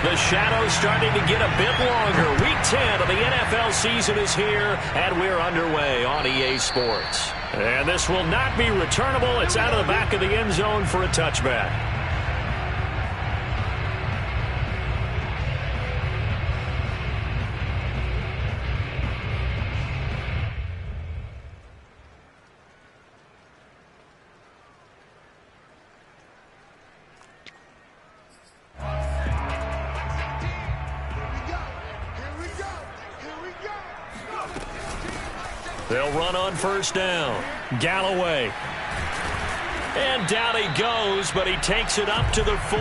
The shadow's starting to get a bit longer. Week 10 of the NFL season is here, and we're underway on EA Sports. And this will not be returnable. It's out of the back of the end zone for a touchback. They'll run on first down. Galloway. And down he goes, but he takes it up to the 40.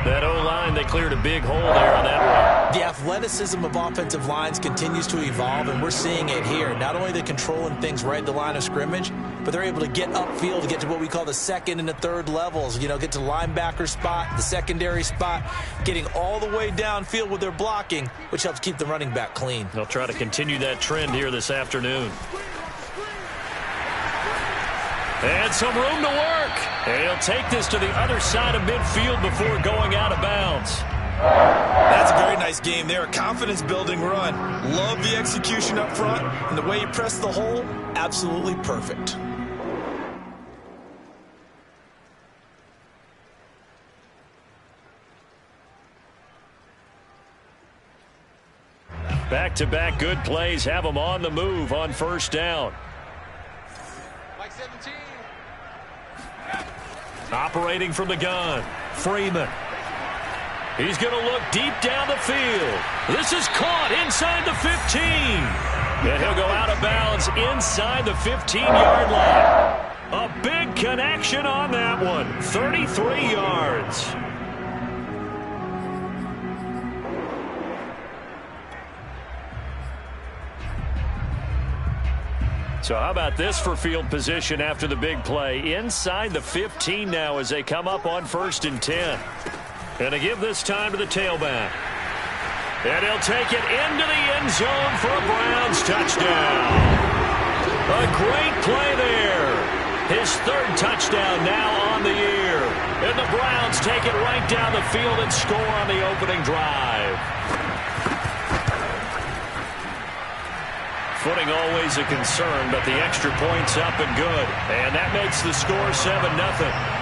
That O-line, they cleared a big hole there on that one. The athleticism of offensive lines continues to evolve, and we're seeing it here. Not only are they controlling things right at the line of scrimmage, but they're able to get upfield to get to what we call the second and the third levels. You know, get to the linebacker spot, the secondary spot, getting all the way downfield with their blocking, which helps keep the running back clean. They'll try to continue that trend here this afternoon. And some room to work. And he'll take this to the other side of midfield before going out of bounds. That's a very nice game there. A confidence-building run. Love the execution up front. And the way he pressed the hole, absolutely perfect. Back-to-back good plays have them on the move on first down. Like 17. Operating from the gun, Freeman. He's going to look deep down the field. This is caught inside the 15. And he'll go out of bounds inside the 15-yard line. A big connection on that one. 33 yards. So how about this for field position after the big play? Inside the 15 now as they come up on 1st and 10. And to give this time to the tailback. And he'll take it into the end zone for a Browns touchdown. A great play there. His 3rd touchdown now on the year. And the Browns take it right down the field and score on the opening drive. Footing always a concern, but the extra point's up and good. And that makes the score 7-0.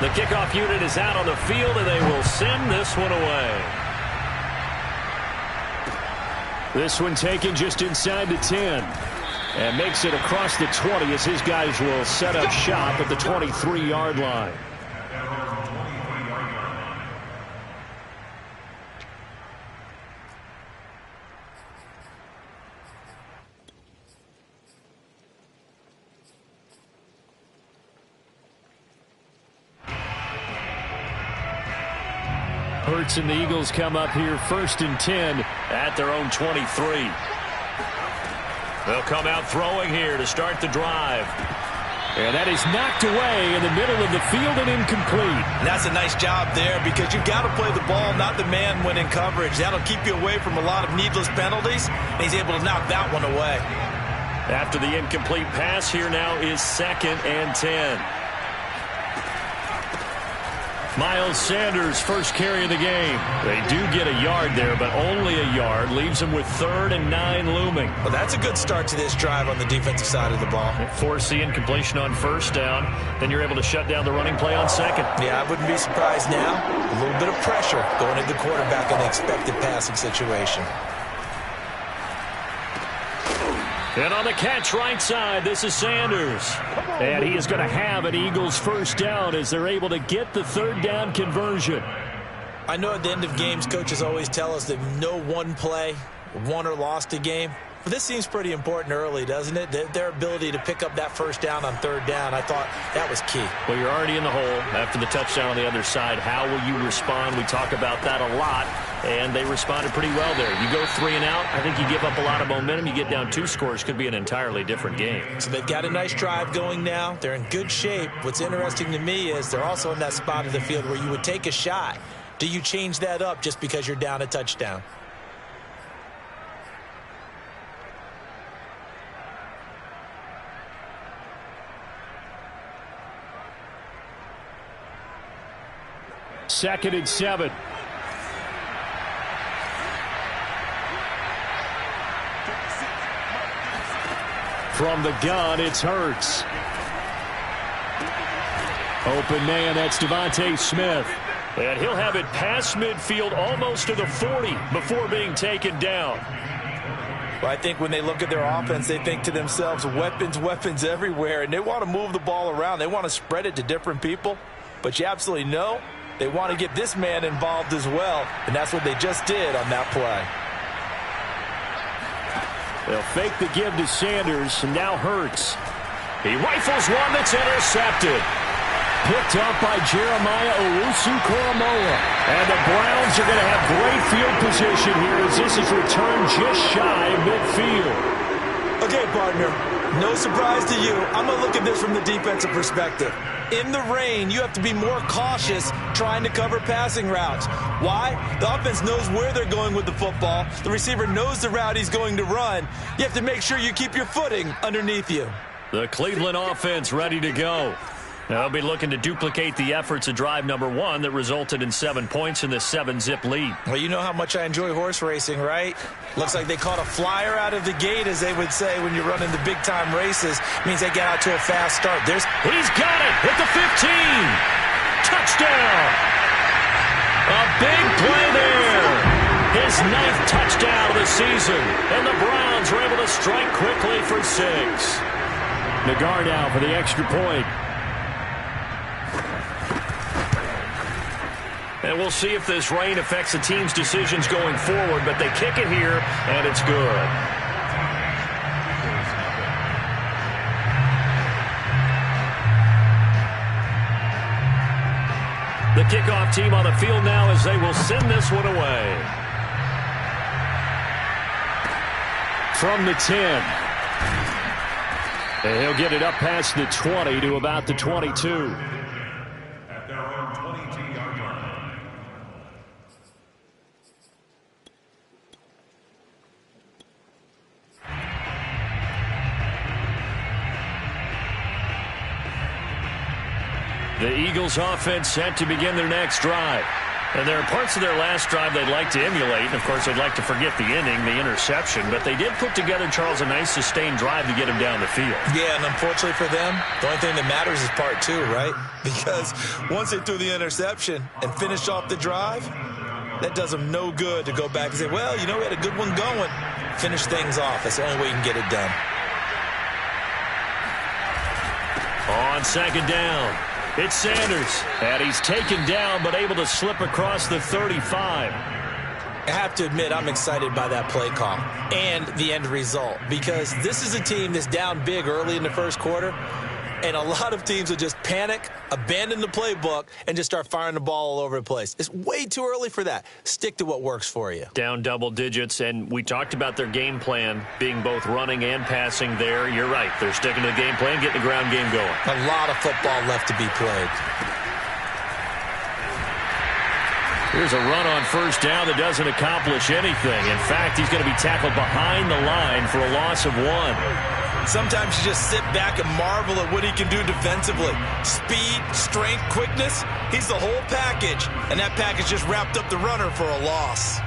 The kickoff unit is out on the field, and they will send this one away. This one taken just inside the 10. And makes it across the 20 as his guys will set up shop at the 23-yard line. Hurts and the Eagles come up here 1st and 10 at their own 23. They'll come out throwing here to start the drive. And that is knocked away in the middle of the field and incomplete. And that's a nice job there because you've got to play the ball, not the man when in coverage. That'll keep you away from a lot of needless penalties, and he's able to knock that one away. After the incomplete pass, here now is 2nd and 10. Miles Sanders, first carry of the game. They do get a yard there, but only a yard. Leaves them with 3rd and 9 looming. Well, that's a good start to this drive on the defensive side of the ball. Force the incompletion on 1st down. Then you're able to shut down the running play on 2nd. Yeah, I wouldn't be surprised now. A little bit of pressure going at the quarterback in the expected passing situation. And on the catch right side, this is Sanders. And he is going to have an Eagles first down as they're able to get the 3rd down conversion. I know at the end of games, coaches always tell us that no one play won or lost a game. But this seems pretty important early, doesn't it? Their ability to pick up that first down on 3rd down, I thought that was key. Well, you're already in the hole after the touchdown on the other side. How will you respond? We talk about that a lot, and they responded pretty well there. You go 3 and out, I think you give up a lot of momentum. You get down 2 scores, could be an entirely different game. So they've got a nice drive going now. They're in good shape. What's interesting to me is they're also in that spot of the field where you would take a shot. Do you change that up just because you're down a touchdown? 2nd and 7. From the gun, it's Hurts. Open man, that's Devontae Smith. And he'll have it past midfield almost to the 40 before being taken down. Well, I think when they look at their offense, they think to themselves, weapons, weapons everywhere, and they want to move the ball around. They want to spread it to different people. But you absolutely know they want to get this man involved as well, and that's what they just did on that play. They'll fake the give to Sanders, and now Hurts. He rifles one that's intercepted. Picked up by Jeremiah Owusu-Koramoah. And the Browns are going to have great field position here as this is returned just shy of midfield. Okay, partner, no surprise to you. I'm going to look at this from the defensive perspective. In the rain, you have to be more cautious trying to cover passing routes. Why? The offense knows where they're going with the football. The receiver knows the route he's going to run. You have to make sure you keep your footing underneath you. The Cleveland offense ready to go. They'll be looking to duplicate the efforts of drive number 1 that resulted in 7 points in this 7-zip lead. Well, you know how much I enjoy horse racing, right? Looks like they caught a flyer out of the gate, as they would say when you're running the big-time races. Means they get out to a fast start. He's got it at the 15. Touchdown. A big play there. His 9th touchdown of the season. And the Browns are able to strike quickly for 6. Nagar now for the extra point. And we'll see if this rain affects the team's decisions going forward, but they kick it here, and it's good. The kickoff team on the field now as they will send this one away. From the 10. And he'll get it up past the 20 to about the 22. The Eagles offense set to begin their next drive. And there are parts of their last drive they'd like to emulate. And, of course, they'd like to forget the inning, the interception. But they did put together, Charles, a nice sustained drive to get him down the field. Yeah, and unfortunately for them, the only thing that matters is part 2, right? Because once they threw the interception and finished off the drive, that does them no good to go back and say, well, you know, we had a good one going. Finish things off. That's the only way you can get it done. On 2nd down. It's Sanders, and he's taken down but able to slip across the 35. I have to admit, I'm excited by that play call and the end result, because this is a team that's down big early in the first quarter, and a lot of teams will just panic, abandon the playbook, and just start firing the ball all over the place. It's way too early for that. Stick to what works for you. Down double digits, and we talked about their game plan being both running and passing there. You're right. They're sticking to the game plan, getting the ground game going. A lot of football left to be played. Here's a run on 1st down that doesn't accomplish anything. In fact, he's going to be tackled behind the line for a loss of 1. Sometimes you just sit back and marvel at what he can do defensively. Speed, strength, quickness, he's the whole package. And that package just wrapped up the runner for a loss.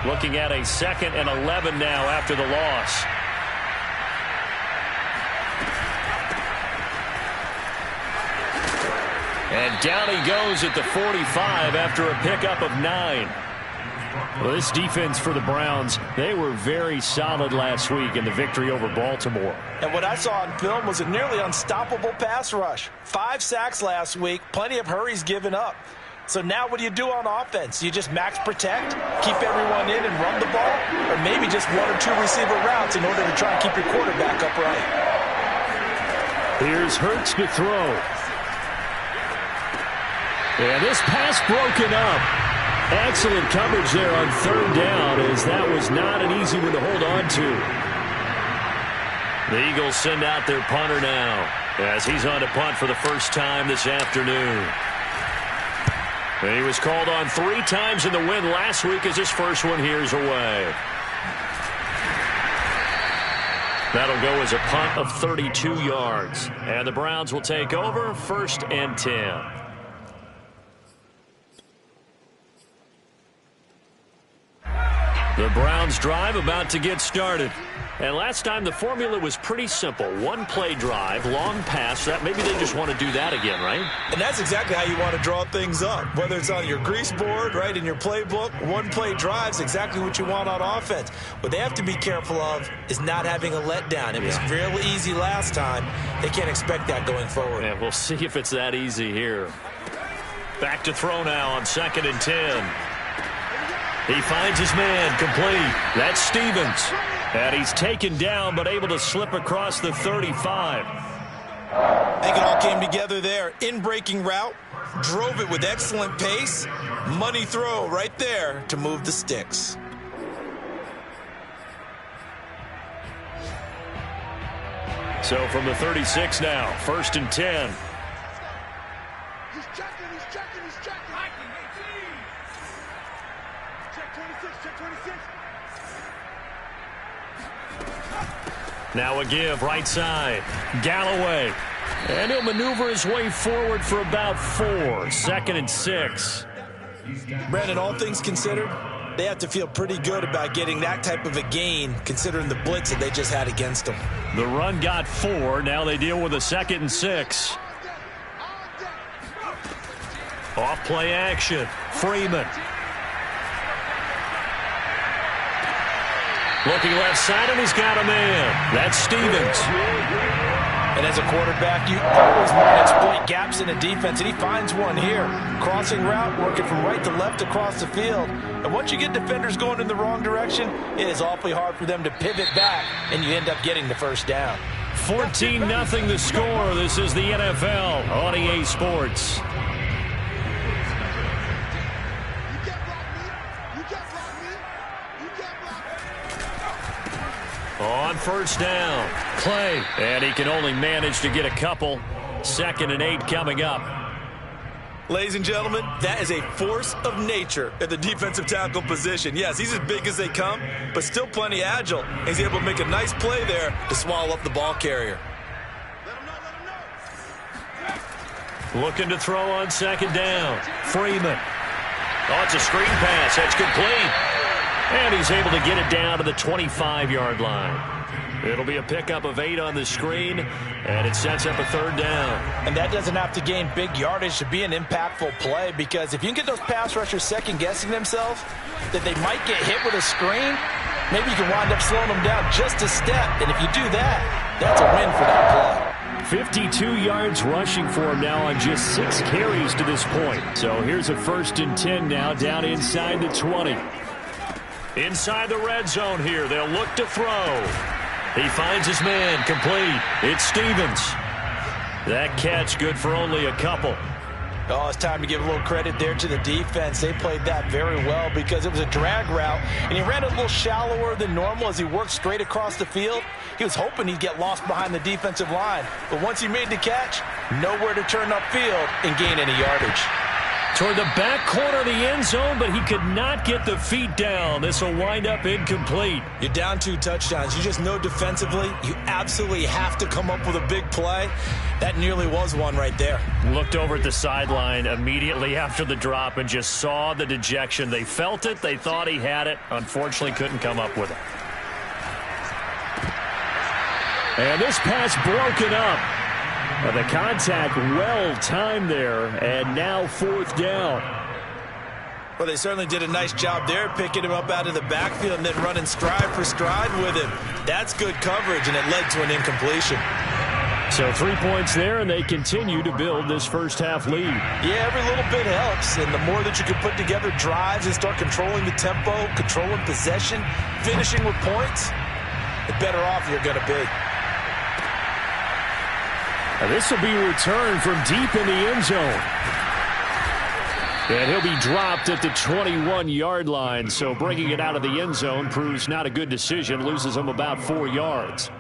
Looking at a 2nd and 11 now after the loss. And down he goes at the 45 after a pickup of 9. Well, this defense for the Browns, they were very solid last week in the victory over Baltimore. And what I saw on film was a nearly unstoppable pass rush. 5 sacks last week, plenty of hurries given up. So now what do you do on offense? You just max protect, keep everyone in and run the ball, or maybe just 1 or 2 receiver routes in order to try and keep your quarterback upright. Here's Hurts to throw. And this pass broken up. Excellent coverage there on 3rd down, as that was not an easy one to hold on to. The Eagles send out their punter now as he's on to punt for the first time this afternoon. And he was called on 3 times in the win last week as his first one here's away. That'll go as a punt of 32 yards. And the Browns will take over 1st and 10. The Browns drive about to get started. And last time the formula was pretty simple. One-play drive, long pass. That maybe they just want to do that again, right? And that's exactly how you want to draw things up. Whether it's on your grease board, right, in your playbook, one-play drive's exactly what you want on offense. What they have to be careful of is not having a letdown. It was real easy last time. They can't expect that going forward. Yeah, we'll see if it's that easy here. Back to throw now on 2nd and 10. He finds his man complete. That's Stevens. And he's taken down but able to slip across the 35. I think it all came together there. In-breaking route, drove it with excellent pace. Money throw right there to move the sticks. So from the 36 now, 1st and 10. He's checking. Check 26. Now a give, right side. Galloway. And he'll maneuver his way forward for about 4. 2nd and 6. Brandon, all things considered, they have to feel pretty good about getting that type of a gain, considering the blitz that they just had against them. The run got 4. Now they deal with a 2nd and 6. Off play action. Freeman. Looking left side, and he's got a man. That's Stevens. And as a quarterback, you always want to exploit gaps in the defense, and he finds one here. Crossing route, working from right to left across the field. And once you get defenders going in the wrong direction, it is awfully hard for them to pivot back, and you end up getting the first down. 14-0 the score. This is the NFL on EA Sports. On 1st down, Clay. And he can only manage to get a couple. 2nd and 8 coming up. Ladies and gentlemen, that is a force of nature at the defensive tackle position. Yes, he's as big as they come, but still plenty agile. He's able to make a nice play there to swallow up the ball carrier. Looking to throw on 2nd down. Freeman. Oh, it's a screen pass. That's complete. And he's able to get it down to the 25-yard line. It'll be a pickup of 8 on the screen, and it sets up a 3rd down. And that doesn't have to gain big yardage to be an impactful play, because if you can get those pass rushers second-guessing themselves, that they might get hit with a screen, maybe you can wind up slowing them down just a step. And if you do that, that's a win for that play. 52 yards rushing for him now on just 6 carries to this point. So here's a 1st and 10 now down inside the 20. Inside the red zone here, they'll look to throw. He finds his man complete. It's Stevens. That catch good for only a couple. Oh, it's time to give a little credit there to the defense. They played that very well because it was a drag route, and he ran a little shallower than normal as he worked straight across the field. He was hoping he'd get lost behind the defensive line, but once he made the catch, nowhere to turn upfield and gain any yardage. Toward the back corner of the end zone, but he could not get the feet down. This will wind up incomplete. You're down 2 touchdowns. You just know defensively you absolutely have to come up with a big play. That nearly was one right there. Looked over at the sideline immediately after the drop and just saw the dejection. They felt it. They thought he had it. Unfortunately, couldn't come up with it. And this pass broken up. The contact well timed there, and now 4th down. Well, they certainly did a nice job there, picking him up out of the backfield and then running stride for stride with him. That's good coverage, and it led to an incompletion. So 3 points there, and they continue to build this first half lead. Yeah, every little bit helps, and the more that you can put together drives and start controlling the tempo, controlling possession, finishing with points, the better off you're going to be. This will be returned from deep in the end zone. And he'll be dropped at the 21-yard line, so bringing it out of the end zone proves not a good decision, loses him about 4 yards.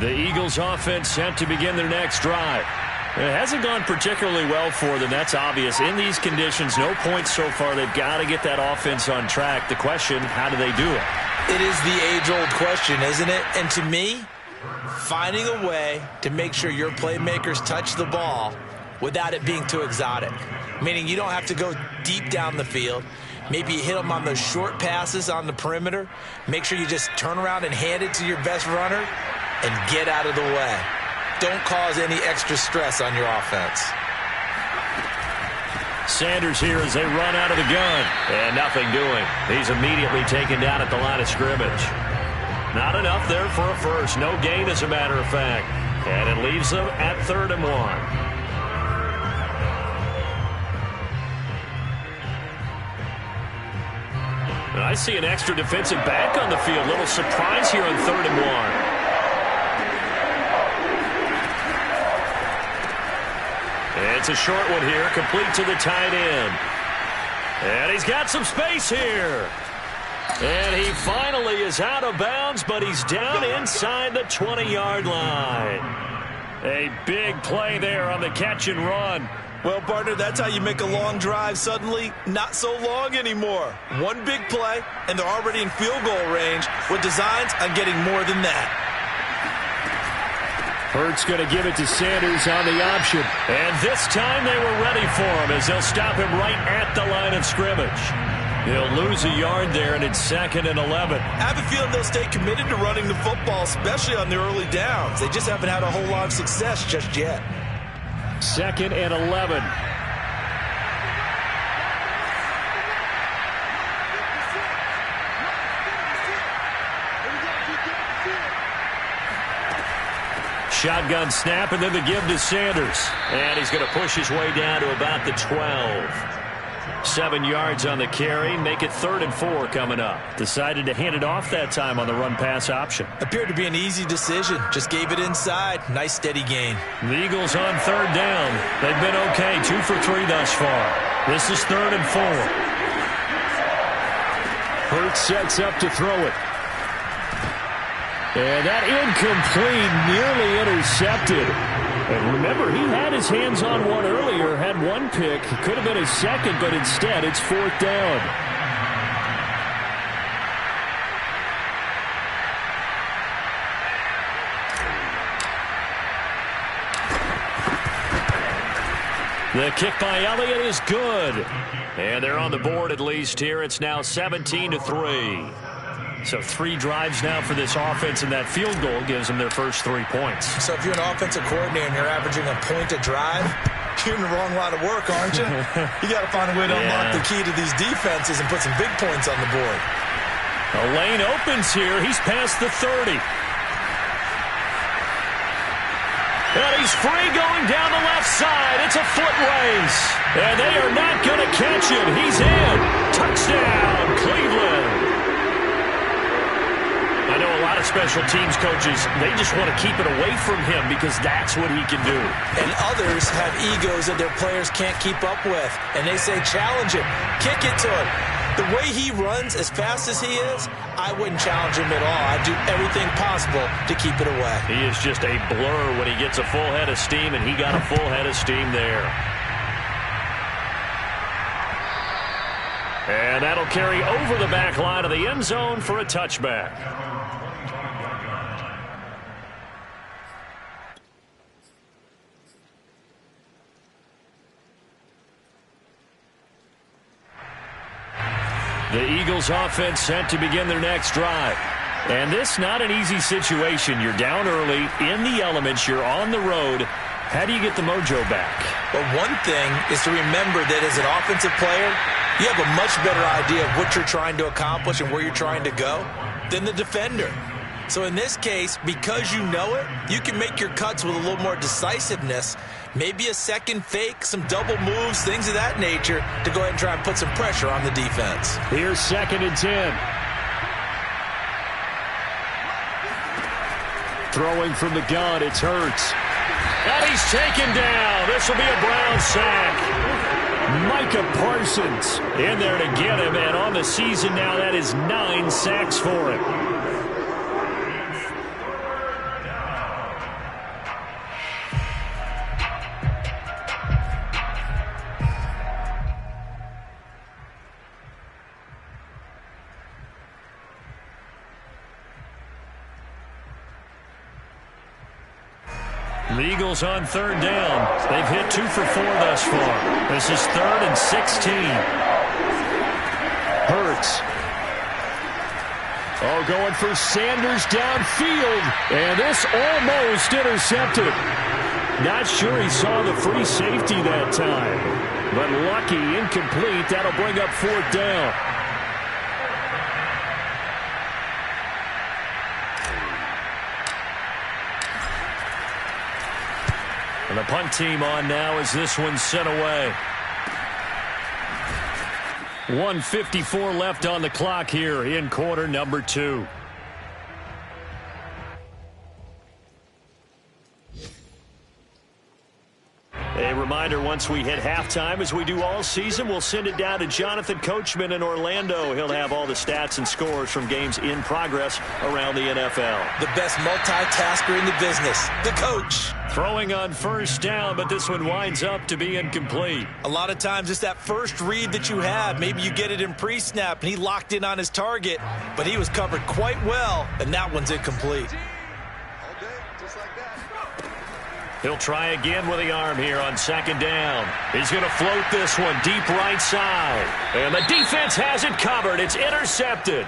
The Eagles offense set to begin their next drive. It hasn't gone particularly well for them. That's obvious. In these conditions, no points so far. They've got to get that offense on track. The question, how do they do it? It is the age-old question, isn't it? And to me, finding a way to make sure your playmakers touch the ball without it being too exotic. Meaning you don't have to go deep down the field. Maybe you hit them on those short passes on the perimeter. Make sure you just turn around and hand it to your best runner and get out of the way. Don't cause any extra stress on your offense. Sanders here as they run out of the gun. And nothing doing. He's immediately taken down at the line of scrimmage. Not enough there for a first. No gain, as a matter of fact. And it leaves them at 3rd and 1. And I see an extra defensive back on the field. Little surprise here on 3rd and 1. It's a short one here, complete to the tight end. And he's got some space here. And he finally is out of bounds, but he's down inside the 20-yard line. A big play there on the catch and run. Well, partner, that's how you make a long drive suddenly not so long anymore. One big play, and they're already in field goal range with designs on getting more than that. Hurts going to give it to Sanders on the option. And this time they were ready for him as they'll stop him right at the line of scrimmage. He'll lose a yard there, and it's 2nd and 11. I have a feeling they'll stay committed to running the football, especially on the early downs. They just haven't had a whole lot of success just yet. 2nd and 11. Shotgun snap, and then the give to Sanders. And he's going to push his way down to about the 12. 7 yards on the carry. Make it 3rd and 4 coming up. Decided to hand it off that time on the run-pass option. Appeared to be an easy decision. Just gave it inside. Nice steady gain. The Eagles on 3rd down. They've been okay. 2 for 3 thus far. This is 3rd and 4. Hurts sets up to throw it. And that incomplete, nearly intercepted. And remember, he had his hands on one earlier, had one pick. It could have been his second, but instead it's 4th down. The kick by Elliott is good. And they're on the board at least here. It's now 17-3. So 3 drives now for this offense, and that field goal gives them their first 3 points. So if you're an offensive coordinator and you're averaging a point a drive, you're in the wrong line of work, aren't you? You got to find a way to unlock the key to these defenses and put some big points on the board. A lane opens here. He's past the 30. And he's free going down the left side. It's a foot race. And they are not going to catch him. He's in. Touchdown, Cleveland. I know a lot of special teams coaches, they just want to keep it away from him because that's what he can do. And others have egos that their players can't keep up with. And they say, challenge him, kick it to him. The way he runs as fast as he is, I wouldn't challenge him at all. I'd do everything possible to keep it away. He is just a blur when he gets a full head of steam, and he got a full head of steam there. And that'll carry over the back line of the end zone for a touchback. The Eagles offense set to begin their next drive. And this not an easy situation. You're down early, in the elements, you're on the road. How do you get the mojo back? Well, one thing is to remember that as an offensive player, you have a much better idea of what you're trying to accomplish and where you're trying to go than the defender. So in this case, because you know it, you can make your cuts with a little more decisiveness. Maybe a second fake, some double moves, things of that nature to go ahead and try and put some pressure on the defense. Here's 2nd and 10. Throwing from the gun, it's Hurts. And he's taken down. This will be a Brown sack. Micah Parsons in there to get him. And on the season now, that is 9 sacks for him. The Eagles on third down. They've hit 2 for 4 thus far. This is 3rd and 16. Hurts. Oh, going for Sanders downfield. And this almost intercepted. Not sure he saw the free safety that time. But lucky, incomplete. That'll bring up 4th down. And the punt team on now as this one's sent away. 1:54 left on the clock here in quarter number 2. A reminder, once we hit halftime, as we do all season, we'll send it down to Jonathan Coachman in Orlando. He'll have all the stats and scores from games in progress around the NFL. The best multitasker in the business, the coach. Throwing on first down, but this one winds up to be incomplete. A lot of times it's that first read that you have. Maybe you get it in pre-snap, and he locked in on his target, but he was covered quite well, and that one's incomplete. He'll try again with the arm here on 2nd down. He's going to float this one deep right side. And the defense has it covered. It's intercepted.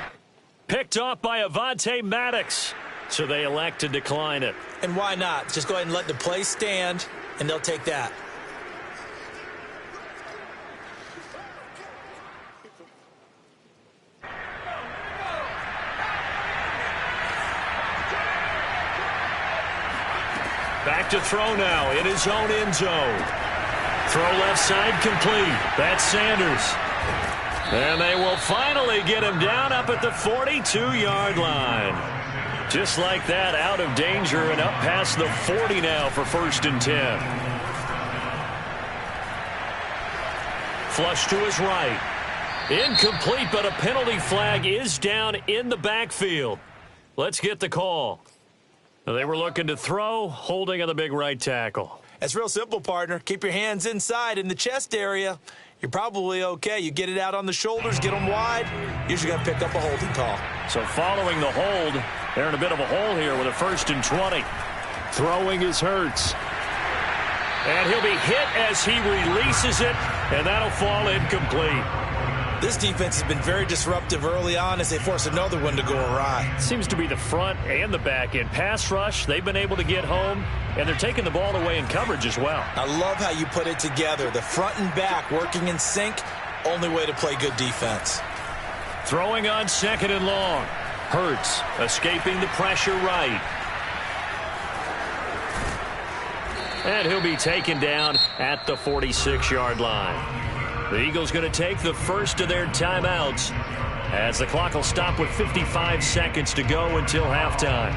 Picked off by Avonte Maddox. So they elect to decline it. And why not? Just go ahead and let the play stand, and they'll take that. Back to throw now in his own end zone. Throw left side complete. That's Sanders. And they will finally get him down up at the 42-yard line. Just like that, out of danger and up past the 40 now for 1st and 10. Flush to his right. Incomplete, but a penalty flag is down in the backfield. Let's get the call. They were looking to throw, holding on the big right tackle. It's real simple, partner. Keep your hands inside in the chest area. You're probably okay. You get it out on the shoulders, get them wide. Usually going to pick up a holding call. So following the hold, they're in a bit of a hole here with a 1st and 20. Throwing is Hurts. And he'll be hit as he releases it, and that'll fall incomplete. This defense has been very disruptive early on as they force another one to go awry. Seems to be the front and the back end. Pass rush, they've been able to get home, and they're taking the ball away in coverage as well. I love how you put it together. The front and back working in sync, only way to play good defense. Throwing on 2nd and long. Hurts escaping the pressure right. And he'll be taken down at the 46-yard line. The Eagles going to take the first of their timeouts as the clock will stop with 55 seconds to go until halftime.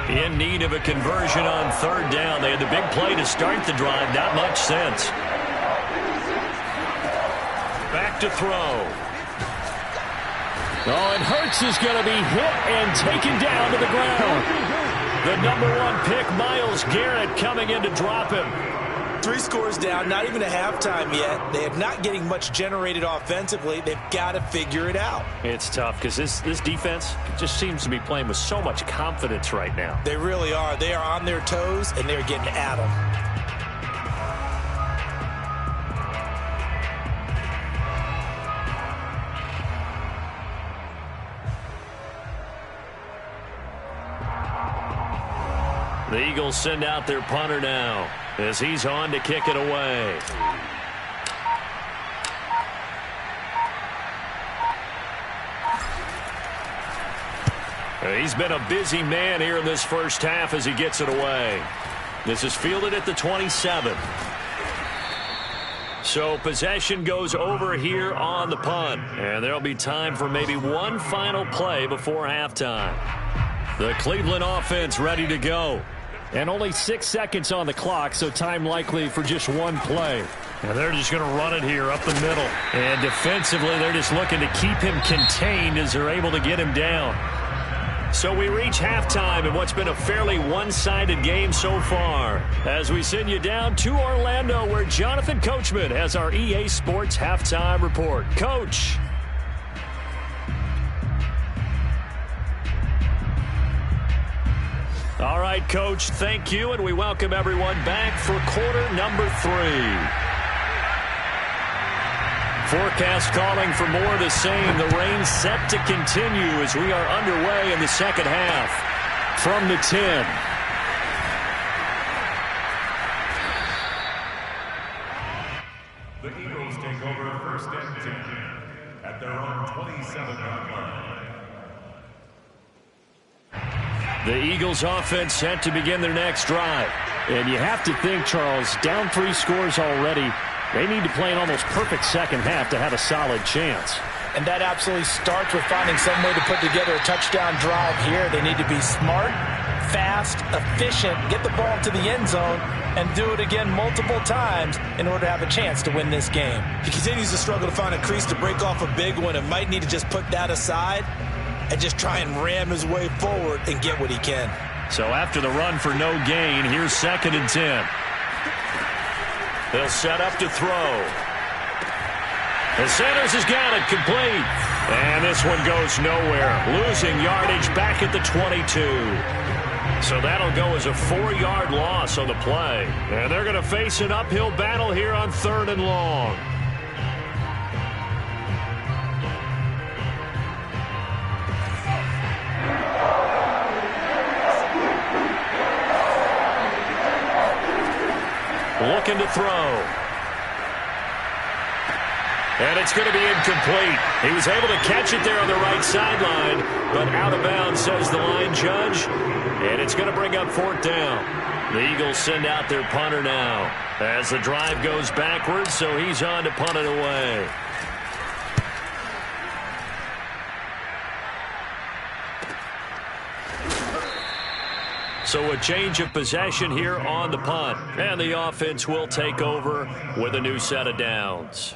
In need of a conversion on 3rd down. They had the big play to start the drive. Not much sense. Back to throw. Oh, and Hurts is going to be hit and taken down to the ground. The #1 pick, Myles Garrett, coming in to drop him. 3 scores down, not even a halftime yet. They are not getting much generated offensively. They've got to figure it out. It's tough because this defense just seems to be playing with so much confidence right now. They really are. They are on their toes, and they're getting at them. The Eagles send out their punter now as he's on to kick it away. He's been a busy man here in this first half as he gets it away. This is fielded at the 27. So possession goes over here on the punt. And there'll be time for maybe one final play before halftime. The Cleveland offense ready to go. And only 6 seconds on the clock, so time likely for just one play. And they're just going to run it here up the middle. And defensively, they're just looking to keep him contained as they're able to get him down. So we reach halftime in what's been a fairly one-sided game so far. As we send you down to Orlando, where Jonathan Coachman has our EA Sports Halftime Report. Coach. All right, Coach, thank you, and we welcome everyone back for quarter number 3. Forecast calling for more of the same. The rain set to continue as we are underway in the second half. From the 10. The Eagles take over first and 10 at their own 27-yard line. The Eagles offense set to begin their next drive. And you have to think, Charles, down 3 scores already. They need to play an almost perfect second half to have a solid chance. And that absolutely starts with finding some way to put together a touchdown drive here. They need to be smart, fast, efficient, get the ball to the end zone, and do it again multiple times in order to have a chance to win this game. He continues to struggle to find a crease to break off a big one and might need to just put that aside and just try and ram his way forward and get what he can. So after the run for no gain, here's second and 10. They'll set up to throw. The Sanders has got it complete. And this one goes nowhere. Losing yardage back at the 22. So that'll go as a 4-yard loss on the play. And they're going to face an uphill battle here on 3rd and long. Looking to throw. And it's going to be incomplete. He was able to catch it there on the right sideline, but out of bounds, says the line judge. And it's going to bring up 4th down. The Eagles send out their punter now as the drive goes backwards, so he's on to punt it away. So a change of possession here on the punt. And the offense will take over with a new set of downs.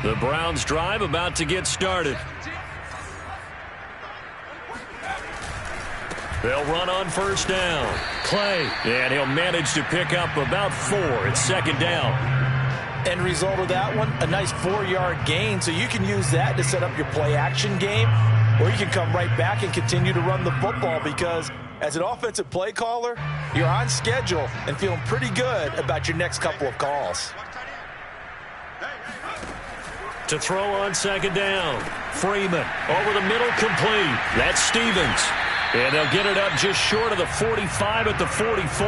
The Browns drive about to get started. They'll run on 1st down. Clay. And he'll manage to pick up about 4 at 2nd down. End result of that one, a nice 4-yard gain. So you can use that to set up your play-action game. Or you can come right back and continue to run the football because as an offensive play caller, you're on schedule and feeling pretty good about your next couple of calls. To throw on 2nd down. Freeman over the middle, complete. That's Stevens. And they'll get it up just short of the 45 at the 44.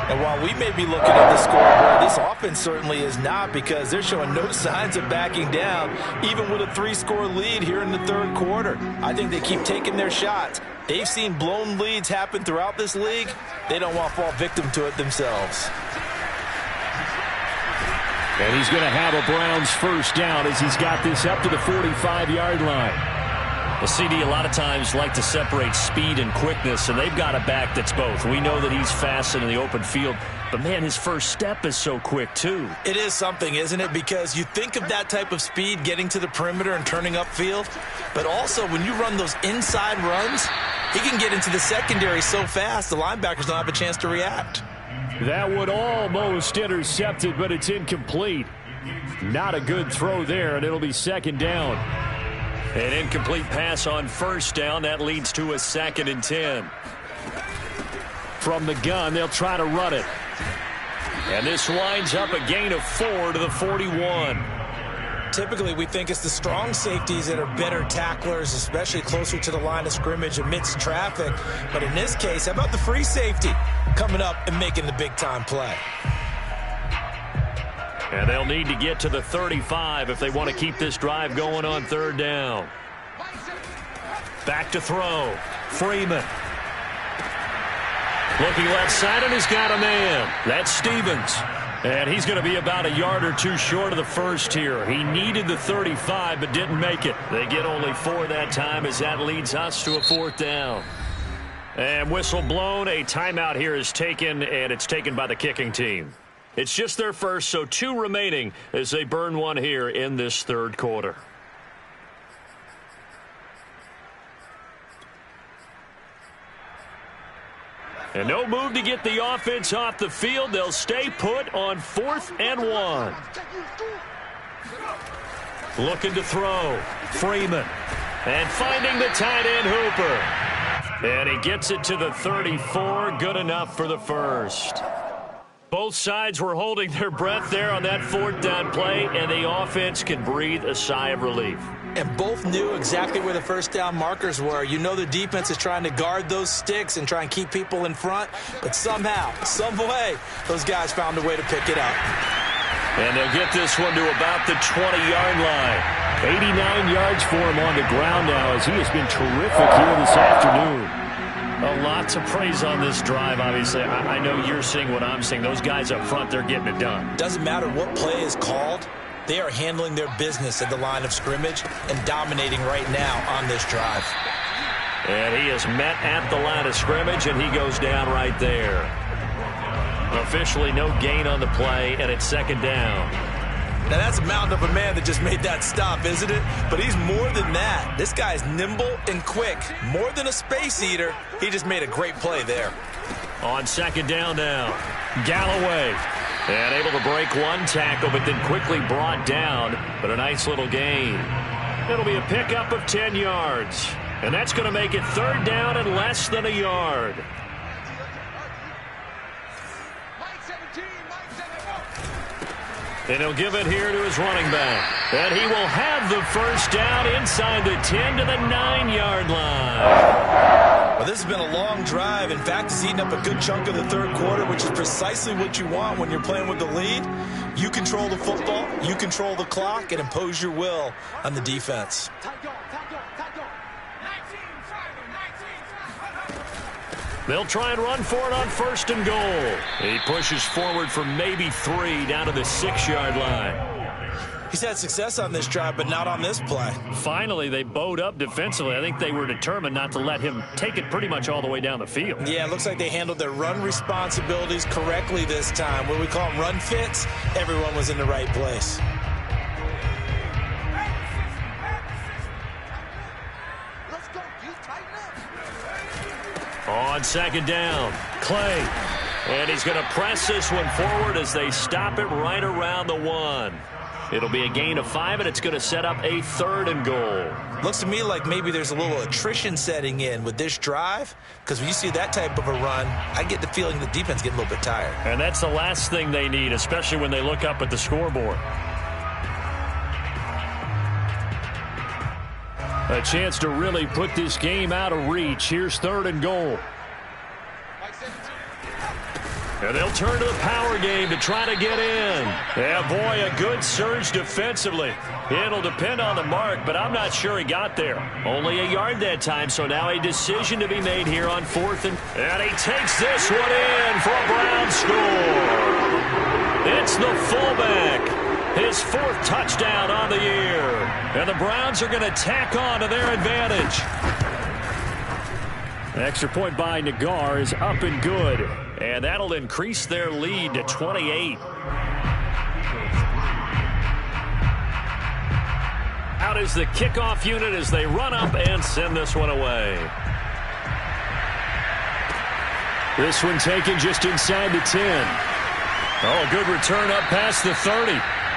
And while we may be looking at the scoreboard, this offense certainly is not because they're showing no signs of backing down, even with a 3-score lead here in the 3rd quarter. I think they keep taking their shots. They've seen blown leads happen throughout this league. They don't want to fall victim to it themselves. And he's going to have a Browns 1st down as he's got this up to the 45-yard line. The CD a lot of times like to separate speed and quickness, and they've got a back that's both. We know that he's fast in the open field, but, man, his first step is so quick, too. It is something, isn't it? Because you think of that type of speed getting to the perimeter and turning upfield, but also when you run those inside runs, he can get into the secondary so fast the linebackers don't have a chance to react. That would almost intercepted, but it's incomplete. Not a good throw there, and it'll be 2nd down. An incomplete pass on 1st down. That leads to a 2nd and 10. From the gun, they'll try to run it. And this winds up a gain of 4 to the 41. Typically, we think it's the strong safeties that are better tacklers, especially closer to the line of scrimmage amidst traffic. But in this case, how about the free safety coming up and making the big-time play? And they'll need to get to the 35 if they want to keep this drive going on 3rd down. Back to throw. Freeman. Looking left side, and he's got a man. That's Stevens. And he's going to be about a yard or 2 short of the first here. He needed the 35, but didn't make it. They get only 4 that time as that leads us to a 4th down. And whistle blown. A timeout here is taken, and it's taken by the kicking team. It's just their first, so 2 remaining as they burn one here in this 3rd quarter. And no move to get the offense off the field. They'll stay put on 4th and 1. Looking to throw. Freeman. And finding the tight end Hooper. And he gets it to the 34. Good enough for the first. Both sides were holding their breath there on that fourth down play, and the offense can breathe a sigh of relief. And both knew exactly where the first down markers were. You know the defense is trying to guard those sticks and try and keep people in front, but somehow, some way, those guys found a way to pick it up. And they'll get this one to about the 20-yard line. 89 yards for him on the ground now as he has been terrific here this afternoon. A lot to praise on this drive, obviously. I know you're seeing what I'm seeing. Those guys up front, they're getting it done. Doesn't matter what play is called. They are handling their business at the line of scrimmage and dominating right now on this drive. And he is met at the line of scrimmage, and he goes down right there. Officially no gain on the play, and it's second down. Now, that's a mountain of a man that just made that stop, isn't it? But he's more than that. This guy's nimble and quick. More than a space eater, he just made a great play there. On second down now, Galloway. And able to break one tackle, but then quickly brought down. But a nice little gain. It'll be a pickup of 10 yards. And that's going to make it third down and less than a yard. And he'll give it here to his running back. And he will have the first down inside the 10 to the 9-yard line. Well, this has been a long drive. In fact, it's eaten up a good chunk of the third quarter, which is precisely what you want when you're playing with the lead. You control the football, you control the clock, and impose your will on the defense. They'll try and run for it on first and goal. He pushes forward for maybe 3 down to the 6-yard line. He's had success on this drive, but not on this play. Finally, they bowed up defensively. I think they were determined not to let him take it pretty much all the way down the field. Yeah, it looks like they handled their run responsibilities correctly this time. What we call them run fits, everyone was in the right place. On second down, Clay. And he's going to press this one forward as they stop it right around the 1. It'll be a gain of 5, and it's going to set up a third and goal. Looks to me like maybe there's a little attrition setting in with this drive, because when you see that type of a run, I get the feeling the defense getting a little bit tired. And that's the last thing they need, especially when they look up at the scoreboard. A chance to really put this game out of reach. Here's third and goal. And they'll turn to the power game to try to get in. Yeah, boy, a good surge defensively. It'll depend on the mark, but I'm not sure he got there. Only a yard that time, so now a decision to be made here on fourth. And he takes this one in for a Brown score. It's the fullback. His 4th touchdown on the year. And the Browns are going to tack on to their advantage. An extra point by Nagar is up and good. And that'll increase their lead to 28. Out is the kickoff unit as they run up and send this one away. This one taken just inside the 10. Oh, a good return up past the 30.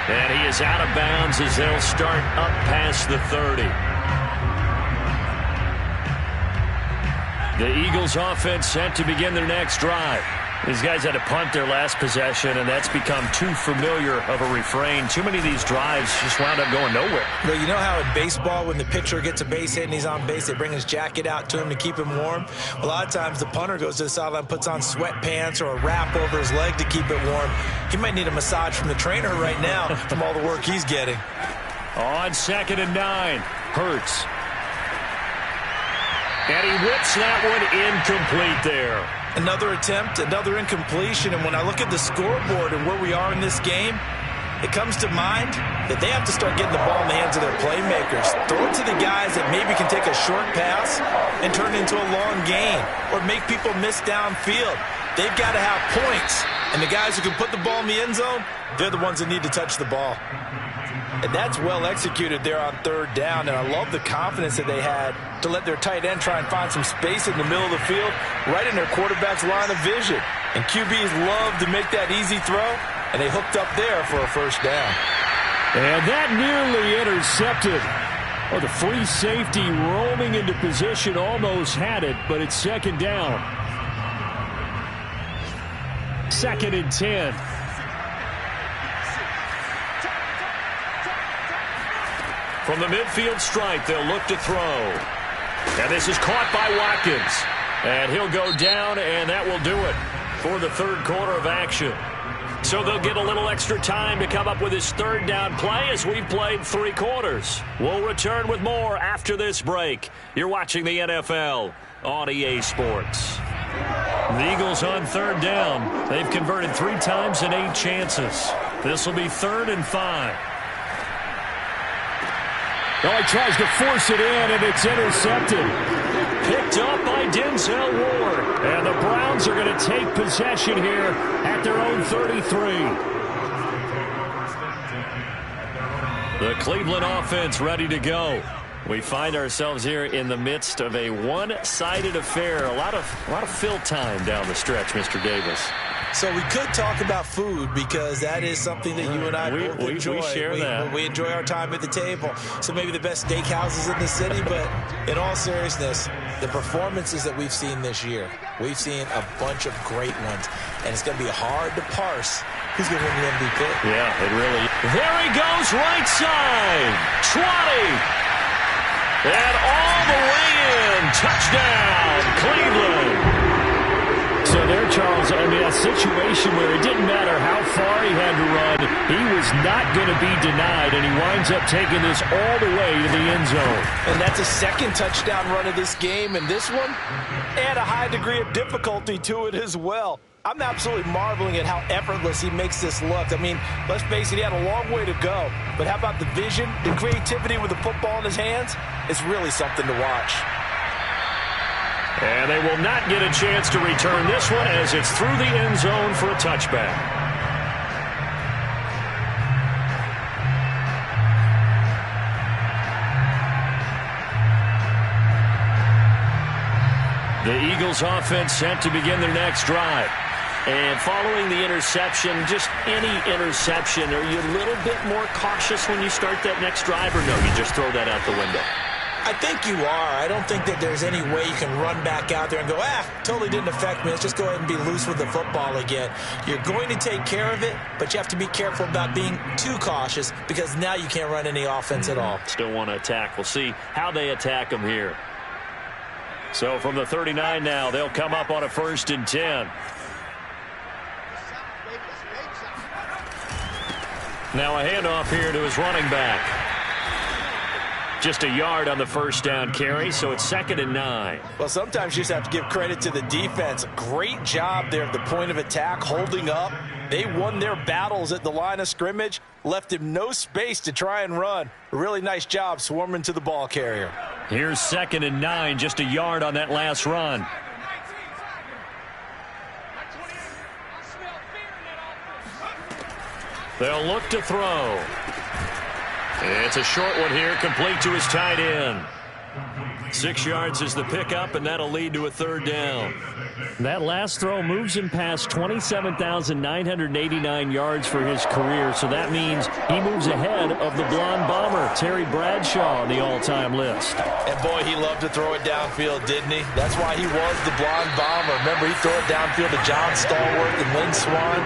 And he is out of bounds as they'll start up past the 30. The Eagles offense set to begin their next drive. These guys had to punt their last possession, and that's become too familiar of a refrain. Too many of these drives just wound up going nowhere. Well, you know how in baseball, when the pitcher gets a base hit and he's on base, they bring his jacket out to him to keep him warm? A lot of times the punter goes to the sideline, puts on sweatpants or a wrap over his leg to keep it warm. He might need a massage from the trainer right now from all the work he's getting. On second and 9, Hurts. And he whips that one incomplete there. Another attempt, another incompletion, and when I look at the scoreboard and where we are in this game, it comes to mind that they have to start getting the ball in the hands of their playmakers. Throw it to the guys that maybe can take a short pass and turn it into a long gain or make people miss downfield. They've got to have points, and the guys who can put the ball in the end zone, they're the ones that need to touch the ball. And that's well executed there on third down, and I love the confidence that they had to let their tight end try and find some space in the middle of the field, right in their quarterback's line of vision. And QBs love to make that easy throw, and they hooked up there for a first down. And that nearly intercepted. Oh, the free safety roaming into position almost had it, but it's second down. 2nd and 10. From the midfield stripe, they'll look to throw. And this is caught by Watkins. And he'll go down, and that will do it for the third quarter of action. So they'll get a little extra time to come up with his third down play as we've played 3 quarters. We'll return with more after this break. You're watching the NFL on EA Sports. The Eagles on third down. They've converted 3 times in 8 chances. This will be 3rd and 5. Oh, he tries to force it in, and it's intercepted. Picked up by Denzel Ward. And the Browns are going to take possession here at their own 33. The Cleveland offense ready to go. We find ourselves here in the midst of a one-sided affair. A lot of fill time down the stretch, Mr. Davis. So we could talk about food because that is something that you and I both enjoy. We share that. We enjoy our time at the table. So maybe the best steakhouses in the city, but in all seriousness, the performances that we've seen this year, we've seen a bunch of great ones, and it's going to be hard to parse who's going to win the MVP. Yeah, it really is. There he goes, right side, 20, and all the way in, touchdown, Cleveland. So there, Charles, I mean, a situation where it didn't matter how far he had to run, he was not going to be denied, and he winds up taking this all the way to the end zone. And that's a 2nd touchdown run of this game, and this one, and a high degree of difficulty to it as well. I'm absolutely marveling at how effortless he makes this look. I mean, let's face it, he had a long way to go. But how about the vision, the creativity with the football in his hands? It's really something to watch. And they will not get a chance to return this one as it's through the end zone for a touchback. The Eagles offense set to begin their next drive. And following the interception, just any interception, are you a little bit more cautious when you start that next drive, or no, you just throw that out the window? I think you are. I don't think that there's any way you can run back out there and go, totally didn't affect me. Let's just go ahead and be loose with the football again. You're going to take care of it, but you have to be careful about being too cautious because now you can't run any offense at all. Still want to attack. We'll see how they attack them here. So from the 39 now, they'll come up on a 1st and 10. Now a handoff here to his running back. Just a yard on the 1st down carry, so it's 2nd and 9. Well, sometimes you just have to give credit to the defense. Great job there at the point of attack, holding up. They won their battles at the line of scrimmage, left him no space to try and run. A really nice job swarming to the ball carrier. Here's 2nd and 9, just a yard on that last run. They'll look to throw. It's a short one here, complete to his tight end. 6 yards is the pickup, and that'll lead to a 3rd down. That last throw moves him past 27,989 yards for his career, so that means he moves ahead of the blonde bomber, Terry Bradshaw, on the all-time list. And boy, he loved to throw it downfield, didn't he? That's why he was the blonde bomber. Remember, he'd throw it downfield to John Stallworth and Lynn Swann.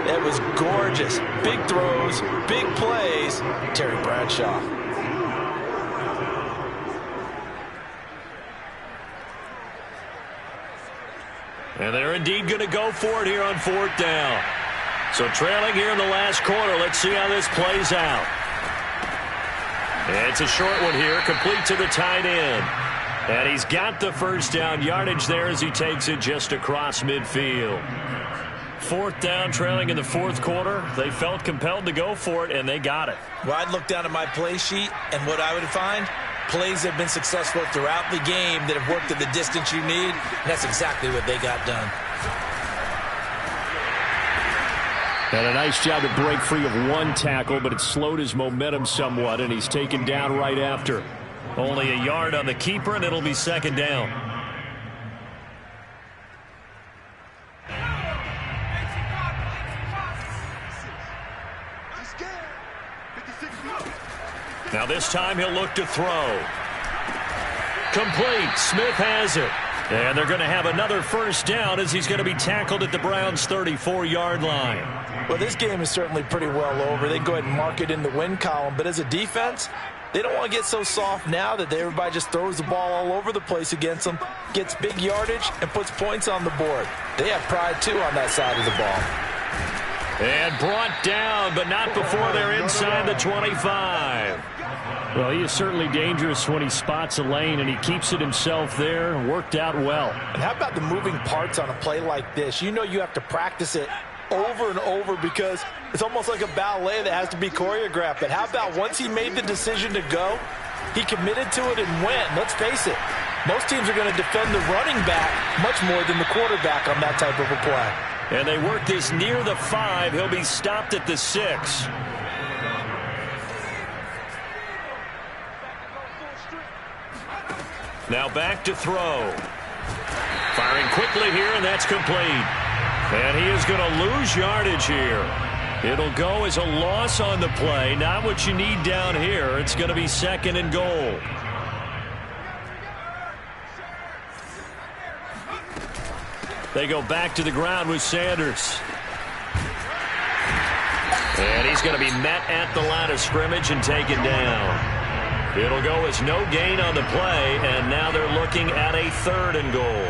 It was gorgeous. Big throws, big plays. Terry Bradshaw. And they're indeed going to go for it here on 4th down. So trailing here in the last quarter. Let's see how this plays out. And it's a short one here, complete to the tight end. And he's got the 1st down yardage there as he takes it just across midfield. 4th down, trailing in the 4th quarter. They felt compelled to go for it, and they got it. Well, I'd look down at my play sheet, and what I would find, plays have been successful throughout the game that have worked at the distance you need, and that's exactly what they got done. And a nice job to break free of one tackle, but it slowed his momentum somewhat, and he's taken down right after. Only a yard on the keeper, and it'll be 2nd down. Now this time he'll look to throw. Complete. Smith has it. And they're going to have another first down as he's going to be tackled at the Browns' 34-yard line. Well, this game is certainly pretty well over. They can go ahead and mark it in the win column. But as a defense, they don't want to get so soft now that everybody just throws the ball all over the place against them, gets big yardage, and puts points on the board. They have pride, too, on that side of the ball. And brought down, but not before they're inside the 25. Well, he is certainly dangerous when he spots a lane, and he keeps it himself there. Worked out well. And how about the moving parts on a play like this? You know you have to practice it over and over because it's almost like a ballet that has to be choreographed. But how about once he made the decision to go, he committed to it and went. Let's face it, most teams are going to defend the running back much more than the quarterback on that type of a play. And they work this near the 5. He'll be stopped at the 6. Now back to throw. Firing quickly here, and that's complete. And he is going to lose yardage here. It'll go as a loss on the play. Not what you need down here. It's going to be 2nd and goal. They go back to the ground with Sanders. And he's going to be met at the line of scrimmage and taken down. It'll go as no gain on the play, and now they're looking at a 3rd and goal.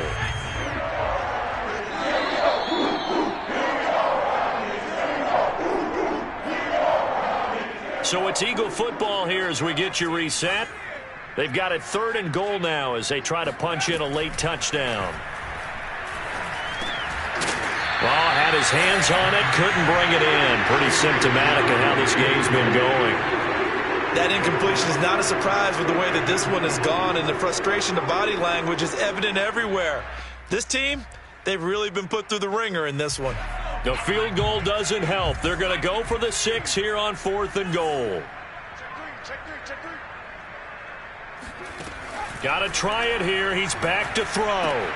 So it's Eagle football here as we get you reset. They've got it 3rd and goal now as they try to punch in a late touchdown. Well, had his hands on it, couldn't bring it in. Pretty symptomatic of how this game's been going. That incompletion is not a surprise with the way that this one has gone, and the frustration, the body language is evident everywhere. This team, they've really been put through the ringer in this one. The field goal doesn't help. They're going to go for the 6 here on 4th and goal. Got to try it here. He's back to throw.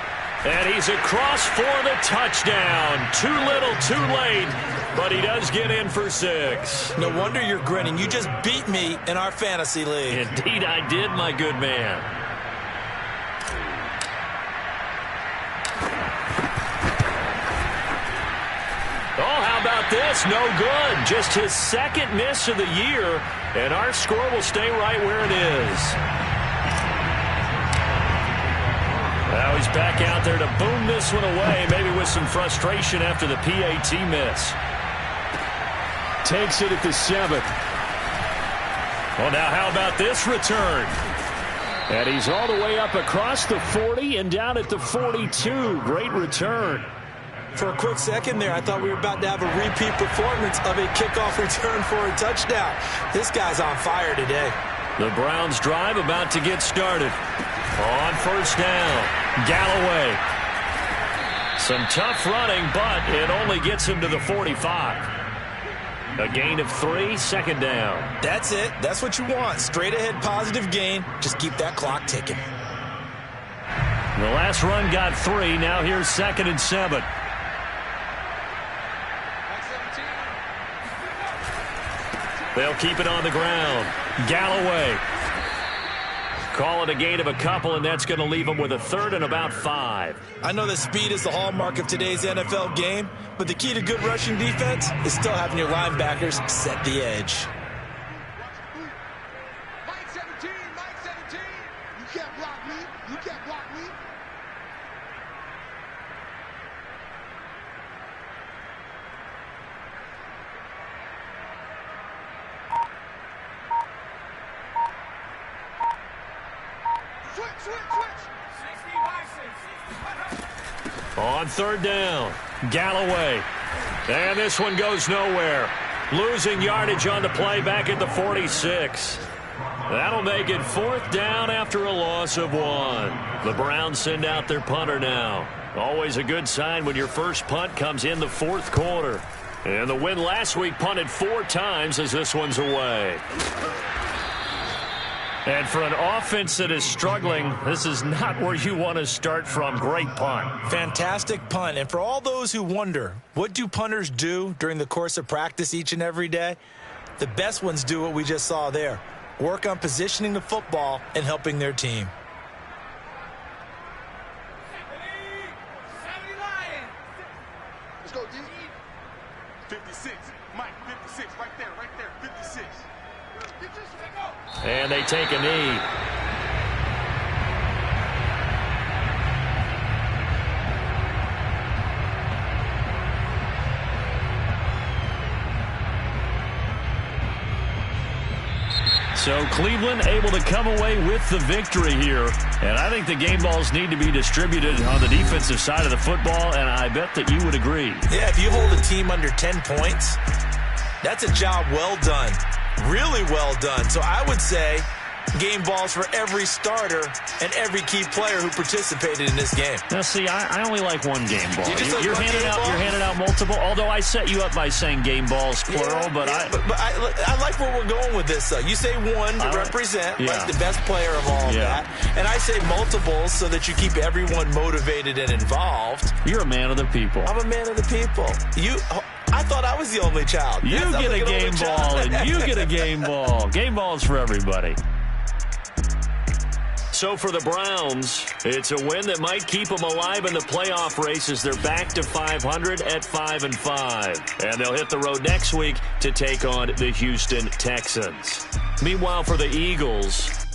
And he's across for the touchdown. Too little, too late. But he does get in for 6. No wonder you're grinning. You just beat me in our fantasy league. Indeed I did, my good man. Oh, how about this? No good. Just his 2nd miss of the year. And our score will stay right where it is. Now he's back out there to boom this one away, maybe with some frustration after the PAT miss. Takes it at the 7. Well, now how about this return? And he's all the way up across the 40 and down at the 42. Great return. For a quick second there, I thought we were about to have a repeat performance of a kickoff return for a touchdown. This guy's on fire today. The Browns drive about to get started. On 1st down, Galloway. Some tough running, but it only gets him to the 45. A gain of 3, 2nd down. That's it. That's what you want. Straight ahead positive gain. Just keep that clock ticking. The last run got 3. Now here's 2nd and 7. They'll keep it on the ground. Galloway. Call it a gain of a couple, and that's going to leave them with a 3rd and about 5. I know that speed is the hallmark of today's NFL game, but the key to good rushing defense is still having your linebackers set the edge. Mike 17, Mike 17. You can't block me. You can't block me. On 3rd down, Galloway. And this one goes nowhere. Losing yardage on the play back at the 46. That'll make it 4th down after a loss of 1. The Browns send out their punter now. Always a good sign when your first punt comes in the 4th quarter. And the win last week punted 4 times as this one's away. And for an offense that is struggling, this is not where you want to start from. Great punt. Fantastic punt. And for all those who wonder, what do punters do during the course of practice each and every day? The best ones do what we just saw there. work on positioning the football and helping their team. Let's go, D. 56. Mike, 56. Right there, 56. And they take a knee. So Cleveland able to come away with the victory here. And I think the game balls need to be distributed on the defensive side of the football, and I bet that you would agree. Yeah, if you hold a team under 10 points, that's a job well done. Really well done. So I would say game balls for every starter and every key player who participated in this game. Now, see, I only like one game ball. You're handing out multiple. Although I set you up by saying game balls plural, but I like where we're going with this. Though you say one to represent like the best player of all of that, and I say multiples so that you keep everyone motivated and involved. You're a man of the people. I'm a man of the people. I thought I was the only child. You get a game ball, and you get a game ball. Game balls for everybody. So for the Browns, it's a win that might keep them alive in the playoff race as they're back to 500 at 5-5. And they'll hit the road next week to take on the Houston Texans. Meanwhile, for the Eagles,